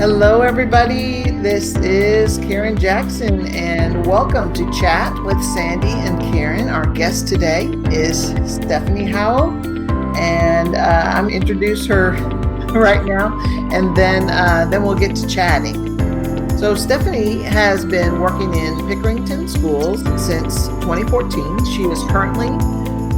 Hello, everybody. This is Karen Jackson, and welcome to Chat with Sandy and Karen. Our guest today is Stephanie Howell, and I'm introduce her right now, and then we'll get to chatting. So Stephanie has been working in Pickerington schools since 2014. She is currently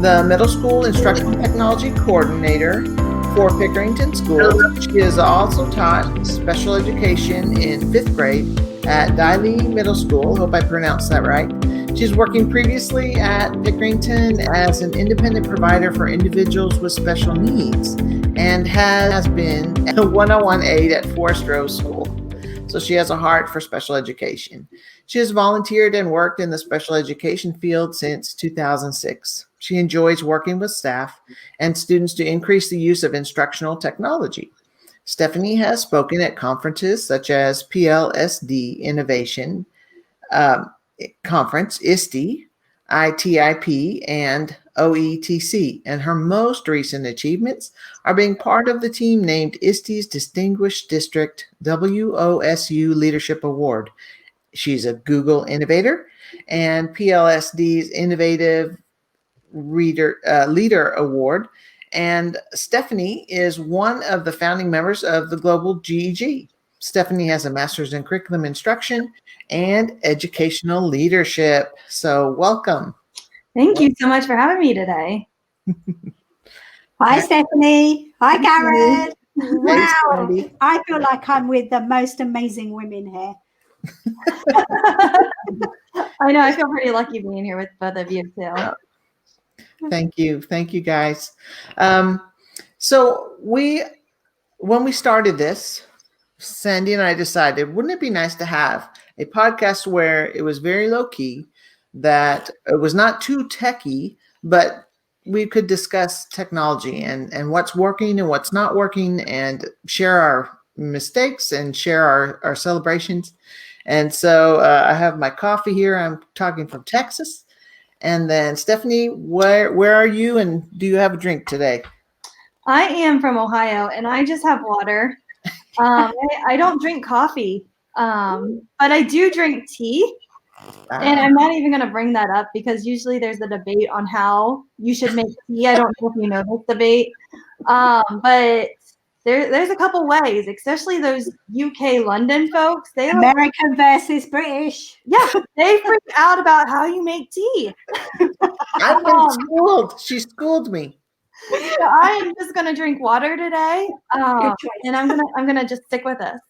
the Middle School Instructional Technology Coordinator for Pickerington Schools. She has also taught special education in 5th grade at Diley Middle School. Hope I pronounced that right. She's working previously at Pickerington as an independent provider for individuals with special needs and has been a 101 aide at Forest Rose School. So she has a heart for special education. She has volunteered and worked in the special education field since 2006. She enjoys working with staff and students to increase the use of instructional technology. Stephanie has spoken at conferences such as PLSD Innovation Conference, ISTE, ITIP, and OETC, and her most recent achievements are being part of the team named ISTE's Distinguished District WOSU Leadership Award. She's a Google Innovator and PLSD's Innovative Leader Award, and Stephanie is one of the founding members of the Global GEG. Stephanie has a master's in curriculum instruction and educational leadership. So welcome. Thank you so much for having me today. Hi, Stephanie. Hi, Karen. Wow. I feel like I'm with the most amazing women here. I know. I feel pretty lucky being here with both of you too. Thank you. Thank you, guys. So when we started this, Sandy and I decided, wouldn't it be nice to have a podcast where it was very low key, that it was not too techy, but we could discuss technology and what's working and what's not working and share our mistakes and share our celebrations. And so I have my coffee here. I'm talking from Texas. And then Stephanie, where are you, and do you have a drink today? I am from Ohio, and I just have water. I don't drink coffee, but I do drink tea. And I'm not even going to bring that up because usually there's a debate on how you should make tea. I don't know if you know this debate, but there's a couple ways, especially those UK London folks. They American versus British. Yeah, they freak out about how you make tea. I've been schooled. She schooled me. So I am just gonna drink water today, and I'm gonna just stick with this.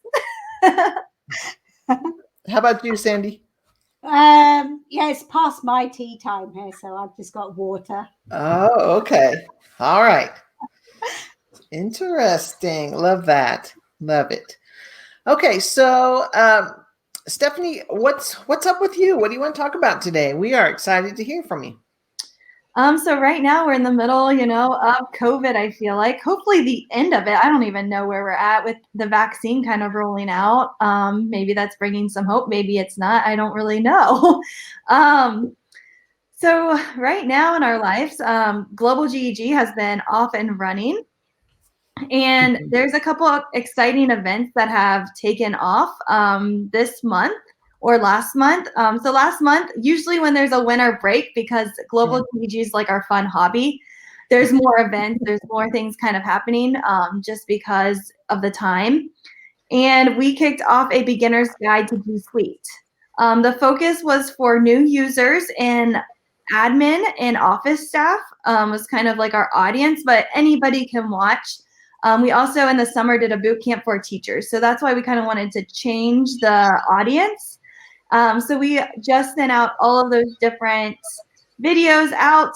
How about you, Sandy? Yeah, it's past my tea time here, so I've just got water. Oh, okay. All right. Interesting. Love that. Love it. Okay, so Stephanie, what's up with you? What do you want to talk about today? We are excited to hear from you. So right now we're in the middle, of COVID, I feel like. Hopefully the end of it. I don't even know where we're at with the vaccine kind of rolling out. Maybe that's bringing some hope. Maybe it's not. I don't really know. So right now in our lives, Global GEG has been off and running. And there's a couple of exciting events that have taken off this month or last month. So last month, usually when there's a winter break, because Global GEG is like our fun hobby, there's more events, there's more things kind of happening just because of the time. And we kicked off a beginner's guide to G Suite. The focus was for new users and admin and office staff was kind of like our audience, but anybody can watch. We also in the summer did a boot camp for teachers. So that's why we kind of wanted to change the audience. So we just sent out all of those different videos out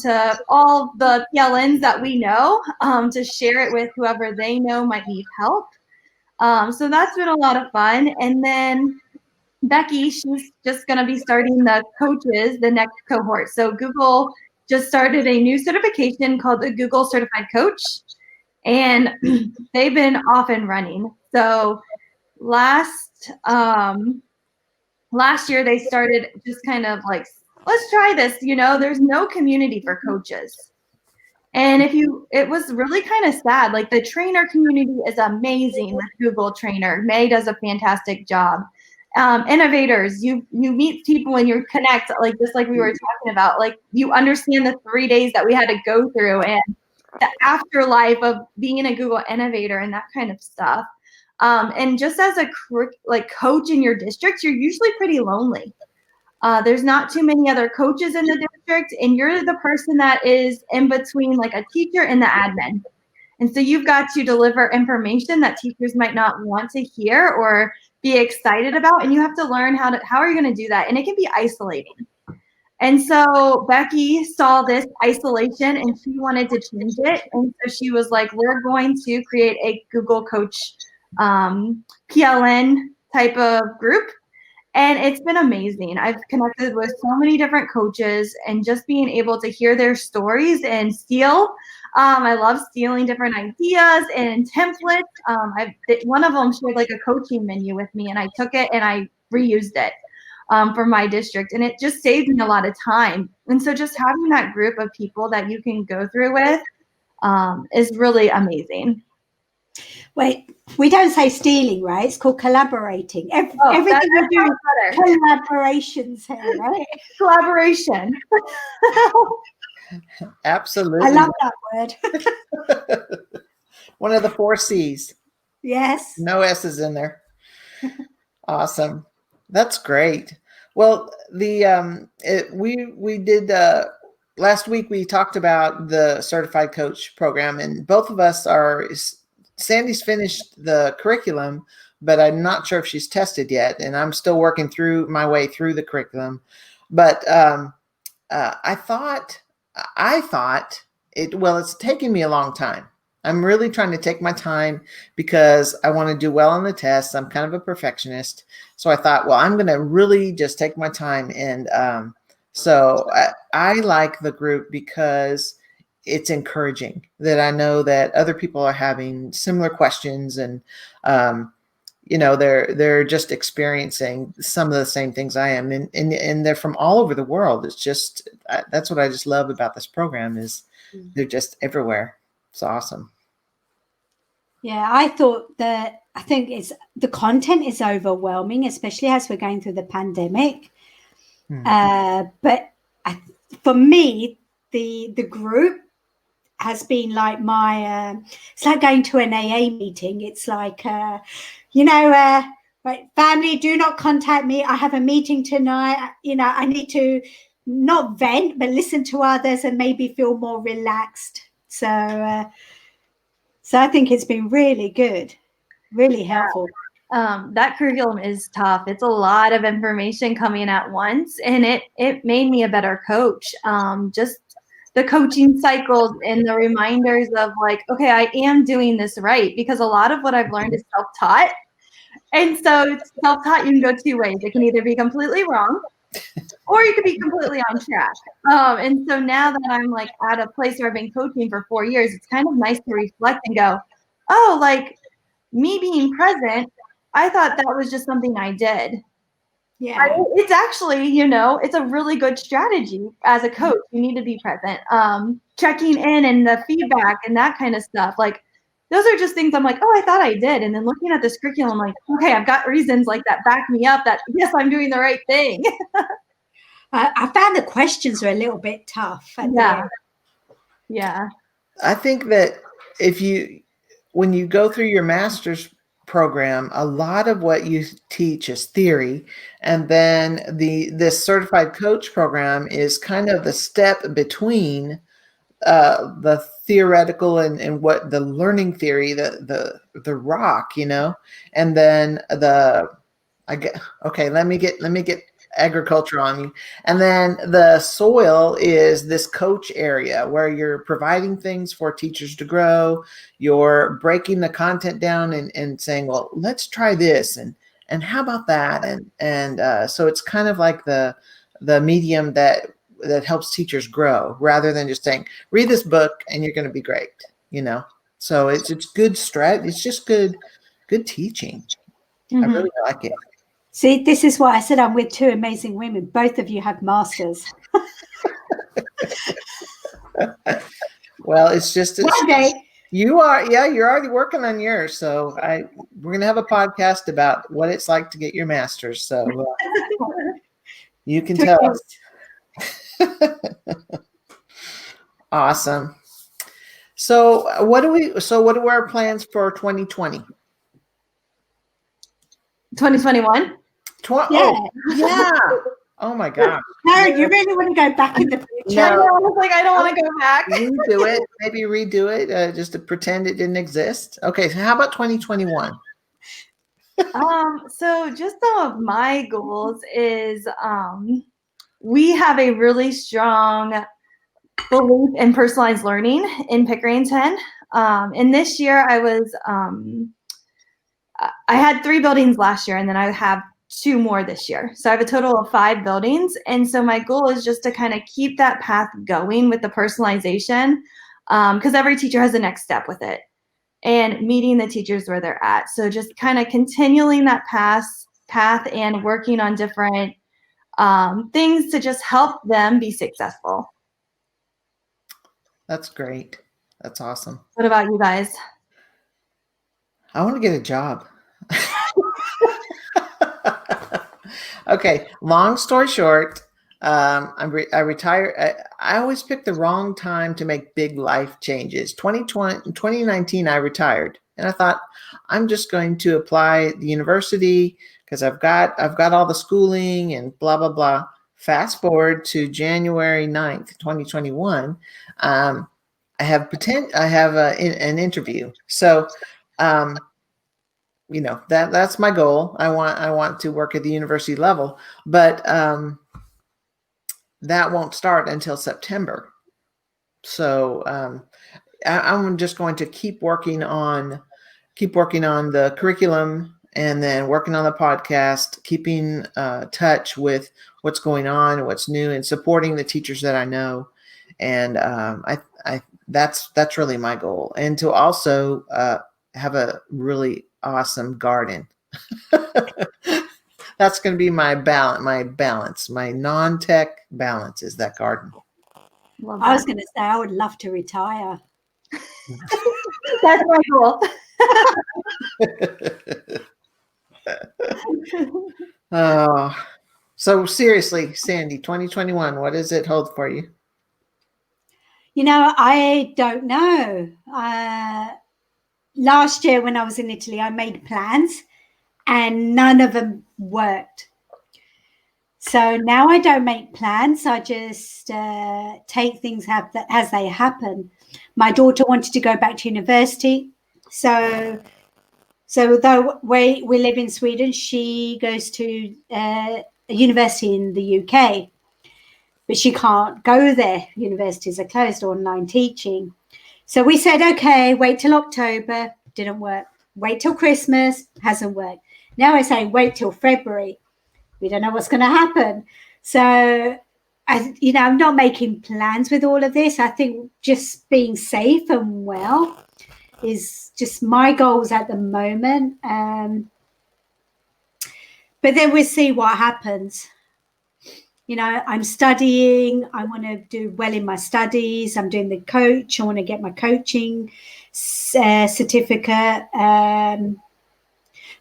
to all the PLNs that we know to share it with whoever they know might need help. So that's been a lot of fun. And then Becky, she's just going to be starting the coaches, the next cohort. So Google just started a new certification called the Google Certified Coach. And they've been off and running. So last year they started just kind of like, let's try this. There's no community for coaches. And it was really kind of sad. Like the trainer community is amazing with Google Trainer. May does a fantastic job. Innovators, you meet people and you connect, like just like we were talking about, like you understand the 3 days that we had to go through and the afterlife of being a Google innovator and that kind of stuff. And just as a coach in your district, you're usually pretty lonely. There's not too many other coaches in the district, and you're the person that is in between like a teacher and the admin. And so you've got to deliver information that teachers might not want to hear or be excited about, and you have to learn how are you going to do that? And it can be isolating. And so Becky saw this isolation and she wanted to change it. And so she was like, we're going to create a Google Coach PLN type of group. And it's been amazing. I've connected with so many different coaches and just being able to hear their stories and steal. I love stealing different ideas and templates. One of them shared like a coaching menu with me, and I took it and I reused it for my district. And it just saved me a lot of time. And so just having that group of people that you can go through with is really amazing. Wait, we don't say stealing, right? It's called collaborating. Everything we do, collaborations here, right? Collaboration. Absolutely. I love that word. One of the 4 C's. Yes. No S's in there. Awesome. That's great. Well, we did last week. We talked about the certified coach program, and both of us are. Sandy's finished the curriculum, but I'm not sure if she's tested yet, and I'm still working through my way through the curriculum. But I thought it's taken me a long time. I'm really trying to take my time because I want to do well on the tests. I'm kind of a perfectionist. So I thought, well, I'm going to really just take my time. And so I like the group because it's encouraging that I know that other people are having similar questions and, they're just experiencing some of the same things I am. And they're from all over the world. It's just, that's what I just love about this program is they're just everywhere. It's awesome. Yeah, I think the content is overwhelming, especially as we're going through the pandemic. But for me, the group has been like it's like going to an AA meeting. It's like, right, family, do not contact me. I have a meeting tonight. I need to not vent, but listen to others and maybe feel more relaxed. So I think it's been really good, really helpful. That curriculum is tough. It's a lot of information coming at once, and it made me a better coach. Just the coaching cycles and the reminders of like, okay, I am doing this right, because a lot of what I've learned is self-taught. And so self-taught, you can go 2 ways. It can either be completely wrong or you could be completely on track. And so now that I'm like at a place where I've been coaching for 4 years, it's kind of nice to reflect and go, oh, like me being present, I thought that was just something I did. Yeah. It's actually, it's a really good strategy as a coach. You need to be present, checking in and the feedback and that kind of stuff. Like those are just things I'm like, oh, I thought I did. And then looking at this curriculum, I'm like, okay, I've got reasons like that back me up that yes, I'm doing the right thing. I found the questions are a little bit tough. Yeah. I think that when you go through your master's program, a lot of what you teach is theory, and then this certified coach program is kind of the step between the theoretical and what the learning theory, the rock, and then let me get agriculture on you. And then the soil is this coach area where you're providing things for teachers to grow. You're breaking the content down and saying, well, let's try this. And how about that? And so it's kind of like the medium that helps teachers grow rather than just saying, read this book and you're going to be great. So it's good strategy. It's just good teaching. Mm-hmm. I really like it. See, this is why I said I'm with 2 amazing women. Both of you have masters. Well, it's just One day. you're already working on yours. So we're going to have a podcast about what it's like to get your master's. So you can tell us. Awesome. So what are our plans for 2020? 2021? Yeah. Oh my God. No, you really want to go back in the future? No. I was like, I don't want to go back. Redo it. Maybe redo it just to pretend it didn't exist. Okay, so how about 2021? So just some of my goals is we have a really strong belief in personalized learning in Pickerington. And this year I had 3 buildings last year, and then I have 2 more this year. So I have a total of 5 buildings. And so my goal is just to kind of keep that path going with the personalization, because every teacher has a next step with it, and meeting the teachers where they're at. So just kind of continuing that path and working on different things to just help them be successful. That's great. That's awesome. What about you guys? I want to get a job. Okay. Long story short, I retired. I always pick the wrong time to make big life changes. 2019, I retired, and I thought I'm just going to apply at the university because I've got all the schooling and blah blah blah. Fast forward to January 9th, 2021. I have an interview. So, that's my goal. I want to work at the university level, but that won't start until September. So I'm just going to keep working on the curriculum, and then working on the podcast, keeping touch with what's going on, what's new, and supporting the teachers that I know. And that's really my goal, and to also have a really awesome garden. That's going to be my balance, my non-tech balance is that garden. I was going to say, I would love to retire. That's my goal. Oh, so seriously, Sandy, 2021, what does it hold for you? I don't know. Last year when I was in Italy, I made plans and none of them worked. So now I don't make plans. I just take things as they happen. My daughter wanted to go back to university. So though we live in Sweden, she goes to a university in the UK, but she can't go there. Universities are closed, online teaching. So we said, okay, wait till October. Didn't work. Wait till Christmas. Hasn't worked. Now I say wait till February. We don't know what's going to happen. So, I'm not making plans with all of this. I think just being safe and well is just my goals at the moment. But then we'll see what happens. I'm studying. I want to do well in my studies. I'm doing the coach. I want to get my coaching certificate.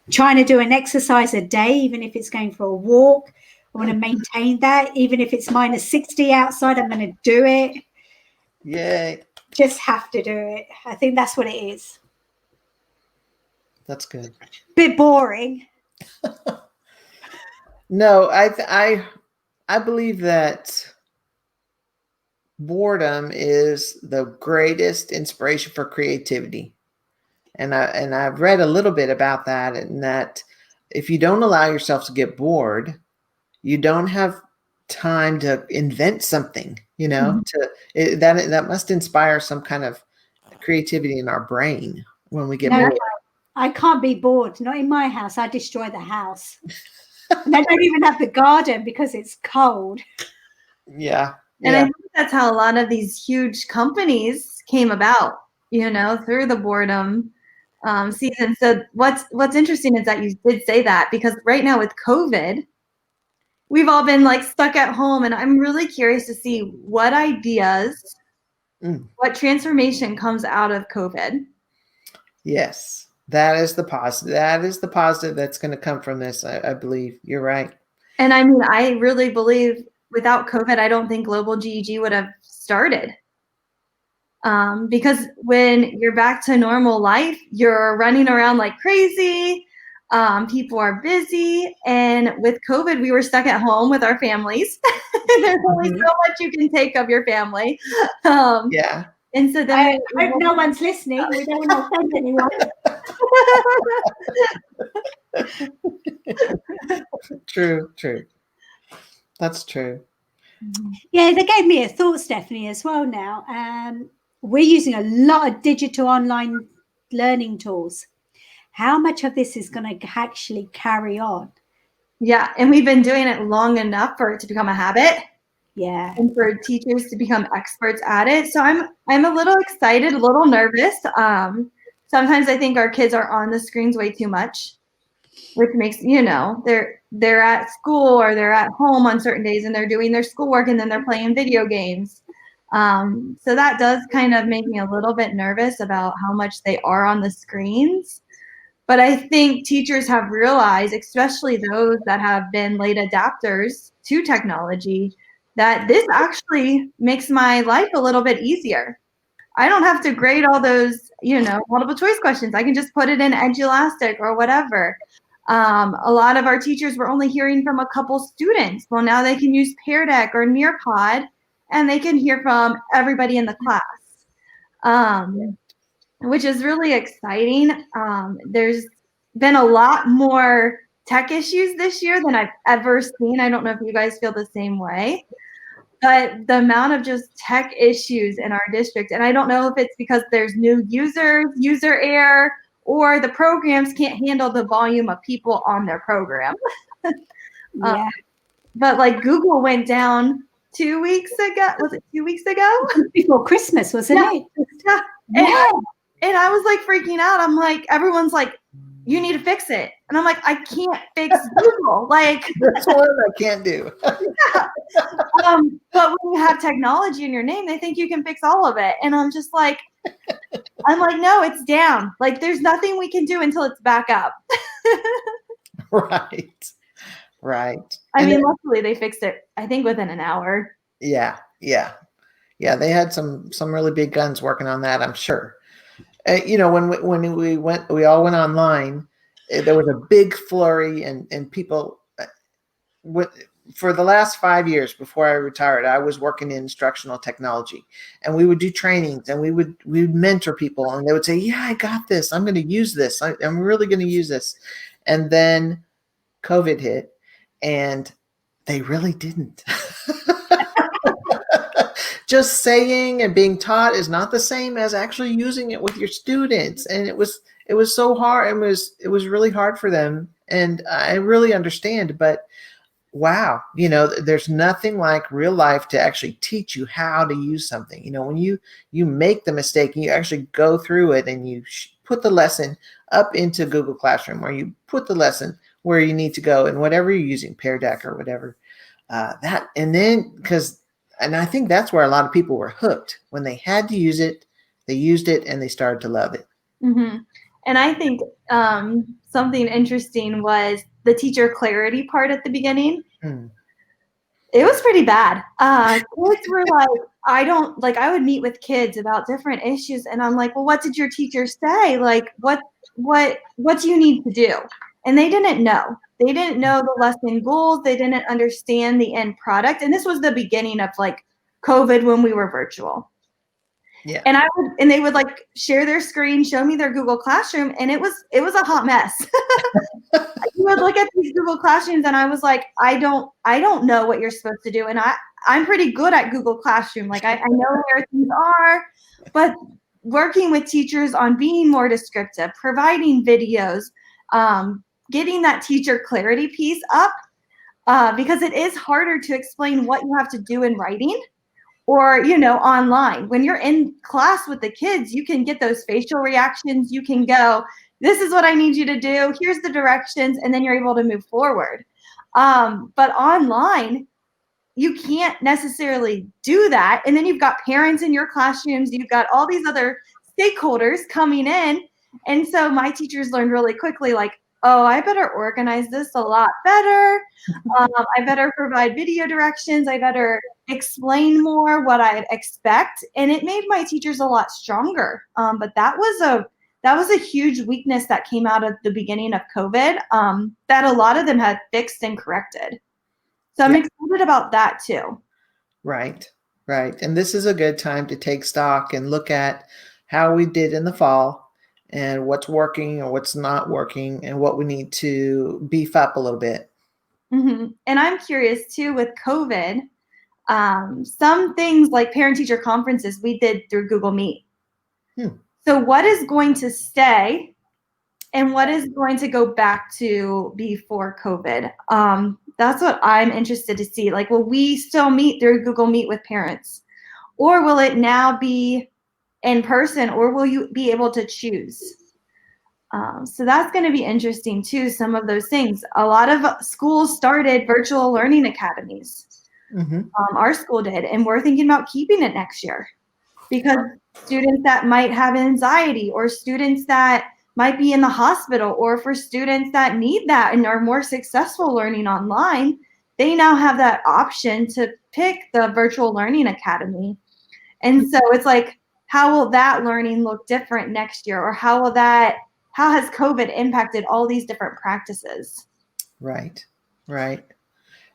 Trying to do an exercise a day, even if it's going for a walk. I want to maintain that. Even if it's -60 outside, I'm going to do it. Yay. Just have to do it. I think that's what it is. That's good. Bit boring. No, I believe that boredom is the greatest inspiration for creativity. And I've read a little bit about that, and that if you don't allow yourself to get bored, you don't have time to invent something, mm-hmm. That must inspire some kind of creativity in our brain when we get bored. I can't be bored. Not in my house. I destroy the house. And I don't even have the garden because it's cold. Yeah. And I think that's how a lot of these huge companies came about, through the boredom season. So what's interesting is that you did say that, because right now with COVID, we've all been stuck at home, and I'm really curious to see what ideas what transformation comes out of COVID? Yes, that is the positive. That is the positive that's going to come from this. I believe you're right. And I mean, I really believe without COVID, I don't think Global GEG would have started. Because when you're back to normal life, you're running around like crazy. People are busy. And with COVID, we were stuck at home with our families. There's only so much you can take of your family. Yeah. And so then I hope no one's listening. We don't want to offend anyone. True. That's true. Yeah, they gave me a thought, Stephanie, as well now. We're using a lot of digital online learning tools. How much of this is going to actually carry on? Yeah, and we've been doing it long enough for it to become a habit. Yeah. And for teachers to become experts at it. So I'm a little excited, a little nervous. Sometimes I think our kids are on the screens way too much, which makes, they're at school or they're at home on certain days and they're doing their schoolwork and then they're playing video games. So that does kind of make me a little bit nervous about how much they are on the screens. But I think teachers have realized, especially those that have been late adapters to technology, that this actually makes my life a little bit easier. I don't have to grade all those, multiple choice questions. I can just put it in Edulastic or whatever. A lot of our teachers were only hearing from a couple students. Well, now they can use Pear Deck or Nearpod, and they can hear from everybody in the class, which is really exciting. There's been a lot more tech issues this year than I've ever seen. I don't know if you guys feel the same way. But the amount of just tech issues in our district, and I don't know if it's because there's new users, user error, or the programs can't handle the volume of people on their program. Yeah. But like Google went down 2 weeks ago. Was it 2 weeks ago? Before Christmas, wasn't it? Yeah. And I was like freaking out. I'm like, everyone's like, you need to fix it. And I'm like, I can't fix Google. Like, that's what I can't do. Yeah. But when you have technology in your name, they think you can fix all of it. And I'm like, no, it's down. Like, there's nothing we can do until it's back up. Right. I mean, luckily they fixed it, I think, within an hour. Yeah. They had some really big guns working on that, I'm sure. When we all went online, there was a big flurry and people for the last 5 years before I retired, I was working in instructional technology, and we would do trainings and we would mentor people, and they would say, yeah, I got this. I'm going to use this. I'm really going to use this. And then COVID hit and they really didn't. Just saying and being taught is not the same as actually using it with your students. And it was so hard. It was really hard for them. And I really understand, but wow, there's nothing like real life to actually teach you how to use something. When you make the mistake and you actually go through it and you put the lesson up into Google Classroom, or you put the lesson where you need to go and whatever you're using, Pear Deck or whatever, and I think that's where a lot of people were hooked. When they had to use it, they used it and they started to love it. Mm-hmm. And I think something interesting was the teacher clarity part at the beginning. It was pretty bad. Kids were like, I would meet with kids about different issues, and I'm like, well, what did your teacher say? Like, what do you need to do? And they didn't know. They didn't know the lesson goals. They didn't understand the end product. And this was the beginning of like COVID when we were virtual. Yeah. And they would like share their screen, show me their Google Classroom, and it was a hot mess. You would look at these Google Classrooms and I was like, I don't know what you're supposed to do. And I'm pretty good at Google Classroom. Like I know where things are, but working with teachers on being more descriptive, providing videos, getting that teacher clarity piece up, because it is harder to explain what you have to do in writing or, online. When you're in class with the kids, you can get those facial reactions. You can go, this is what I need you to do. Here's the directions. And then you're able to move forward. But online, you can't necessarily do that. And then you've got parents in your classrooms, you've got all these other stakeholders coming in. And so my teachers learned really quickly, like, oh, I better organize this a lot better. I better provide video directions. I better explain more what I expect. And it made my teachers a lot stronger. But that was a huge weakness that came out at the beginning of COVID, that a lot of them had fixed and corrected. So I'm excited about that too. Right. And this is a good time to take stock and look at how we did in the fall and what's working and what's not working and what we need to beef up a little bit. Mm-hmm. And I'm curious too, with COVID, some things like parent-teacher conferences we did through Google Meet. So what is going to stay and what is going to go back to before COVID? That's what I'm interested to see. Like, will we still meet through Google Meet with parents? Or will it now be in person, or will you be able to choose? So that's going to be interesting too, some of those things. A lot of schools started virtual learning academies. Our school did, and we're thinking about keeping it next year because students that might have anxiety, or students that might be in the hospital, or for students that need that and are more successful learning online, they now have that option to pick the virtual learning academy. And so it's like, how will that learning look different next year? Or how has COVID impacted all these different practices? Right.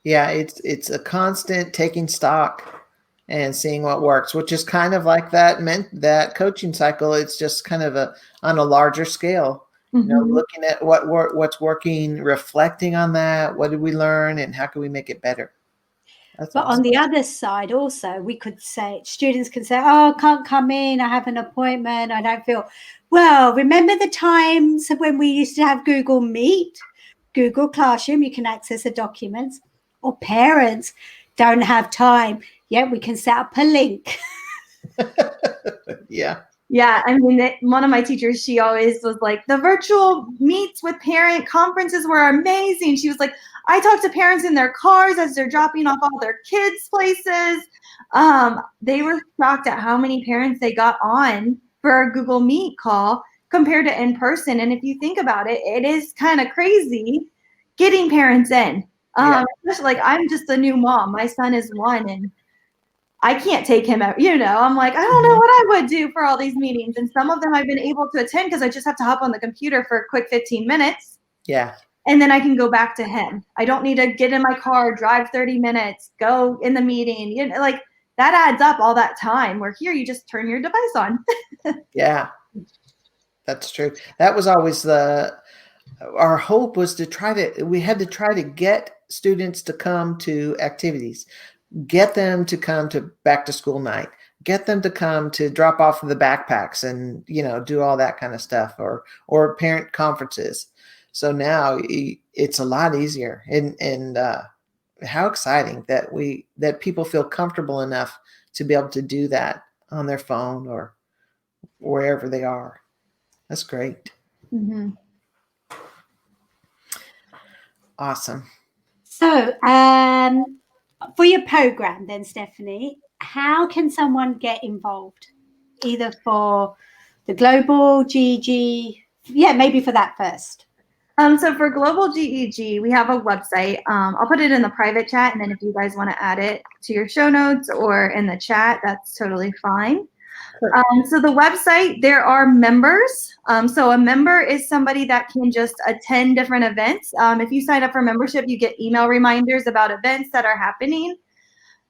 Yeah, it's a constant taking stock and seeing what works, which is kind of like that coaching cycle. It's just kind of on a larger scale, looking at what's working, reflecting on that. What did we learn and how can we make it better? But awesome. On the other side also, we could say, students can say, oh, I can't come in, I have an appointment, I don't feel well. Remember the times when we used to have Google Meet, Google Classroom, you can access the documents, or parents don't have time. Yeah, we can set up a link. Yeah, I mean, one of my teachers, she always was like, the virtual meets with parent conferences were amazing. She was like, I talk to parents in their cars as they're dropping off all their kids' places. They were shocked at how many parents they got on for a Google Meet call compared to in person. And if you think about it, it is kind of crazy getting parents in. Especially like, I'm just a new mom. My son is 1 and I can't take him out, I'm like, I don't know what I would do for all these meetings. And some of them I've been able to attend because I just have to hop on the computer for a quick 15 minutes. Yeah. And then I can go back to him. I don't need to get in my car, drive 30 minutes, go in the meeting. Like that adds up all that time, where here you just turn your device on. Yeah, that's true. That was always our hope was we had to try to get students to come to activities. Get them to come to back to school night, get them to come to drop off of the backpacks and, do all that kind of stuff, or parent conferences. So now it's a lot easier, and how exciting that people feel comfortable enough to be able to do that on their phone or wherever they are. That's great. Mm-hmm. Awesome. So, for your program then, Stephanie, how can someone get involved? Either for the Global GEG, maybe for that first. So for Global GEG, we have a website. I'll put it in the private chat, and then if you guys want to add it to your show notes or in the chat, that's totally fine. Sure. So the website, there are members. So a member is somebody that can just attend different events. If you sign up for membership, you get email reminders about events that are happening.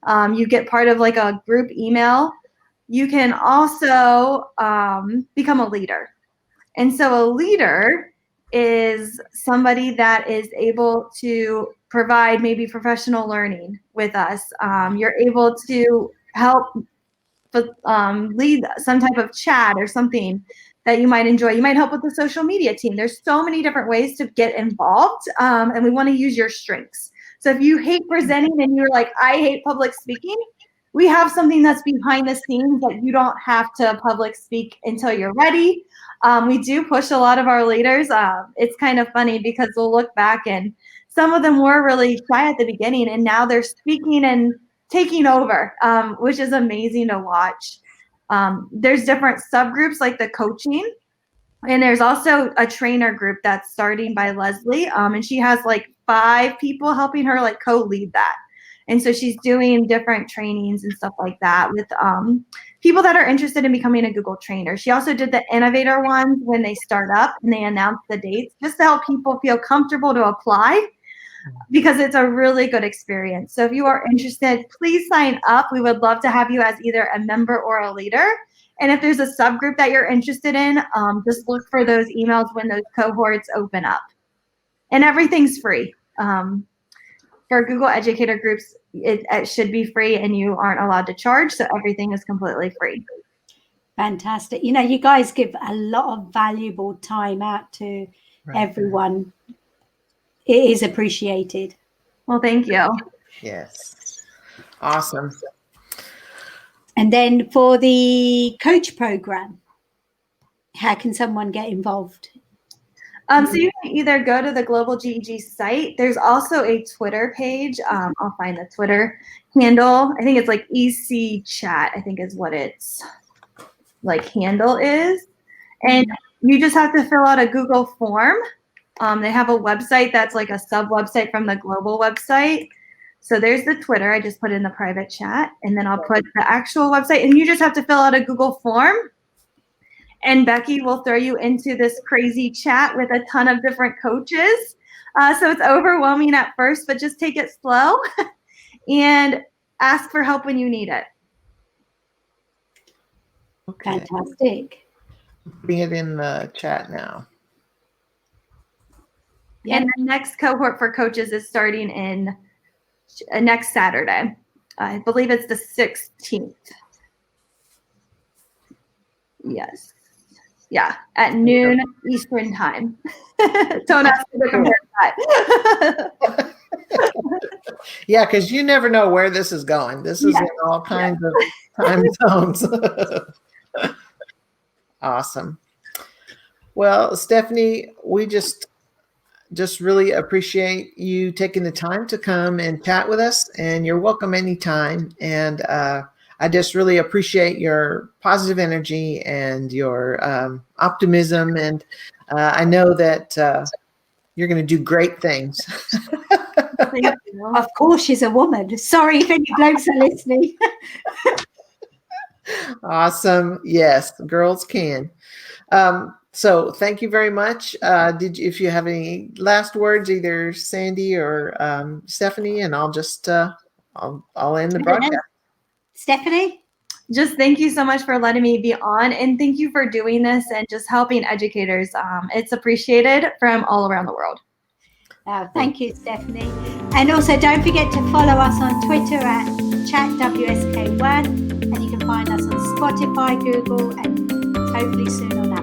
You get part of like a group email. You can also become a leader. And so a leader is somebody that is able to provide maybe professional learning with us. You're able to help lead some type of chat or something that you might enjoy. You might help with the social media team. There's so many different ways to get involved, and we want to use your strengths. So if you hate presenting and you're like, I hate public speaking, we have something that's behind the scenes that you don't have to public speak until you're ready. We do push a lot of our leaders. It's kind of funny because we'll look back and some of them were really shy at the beginning, and now they're speaking and taking over, which is amazing to watch. There's different subgroups like the coaching, and there's also a trainer group that's starting by Leslie, and she has like 5 people helping her like co-lead that. And so she's doing different trainings and stuff like that with people that are interested in becoming a Google trainer. She also did the innovator ones when they start up, and they announce the dates just to help people feel comfortable to apply, because it's a really good experience. So if you are interested, please sign up. We would love to have you as either a member or a leader. And if there's a subgroup that you're interested in, just look for those emails when those cohorts open up. And everything's free. For Google Educator groups, it should be free, and you aren't allowed to charge, so everything is completely free. Fantastic. You know, you guys give a lot of valuable time out to everyone. It is appreciated. Well, thank you. Yes. Awesome. And then for the coach program, how can someone get involved? So you can either go to the Global GEG site. There's also a Twitter page. I'll find the Twitter handle. I think it's like EC Chat, I think is what its like handle is. And you just have to fill out a Google form. They have a website that's like a sub website from the global website. So there's the Twitter. I just put in the private chat, and then I'll put the actual website, and you just have to fill out a Google form. And Becky will throw you into this crazy chat with a ton of different coaches. So it's overwhelming at first, but just take it slow and ask for help when you need it. Okay. Fantastic. Bring it in the chat now. And the next cohort for coaches is starting in next Saturday. I believe it's the 16th. Yes. Yeah, at noon Eastern time. Don't ask me to compare that. Yeah, because you never know where this is going. This is in all kinds of time zones. Awesome. Well, Stephanie, we just really appreciate you taking the time to come and chat with us, and you're welcome anytime. And I just really appreciate your positive energy and your optimism. And I know that you're going to do great things. Of course, she's a woman. Sorry if any blokes are listening. Awesome. Yes, girls can. So thank you very much. If you have any last words, either Sandy or Stephanie, and I'll just I'll end the broadcast. Stephanie? Just thank you so much for letting me be on, and thank you for doing this and just helping educators. It's appreciated from all around the world. Thank you, Stephanie. And also don't forget to follow us on Twitter at ChatWSK1, and you can find us on Spotify, Google, and hopefully soon on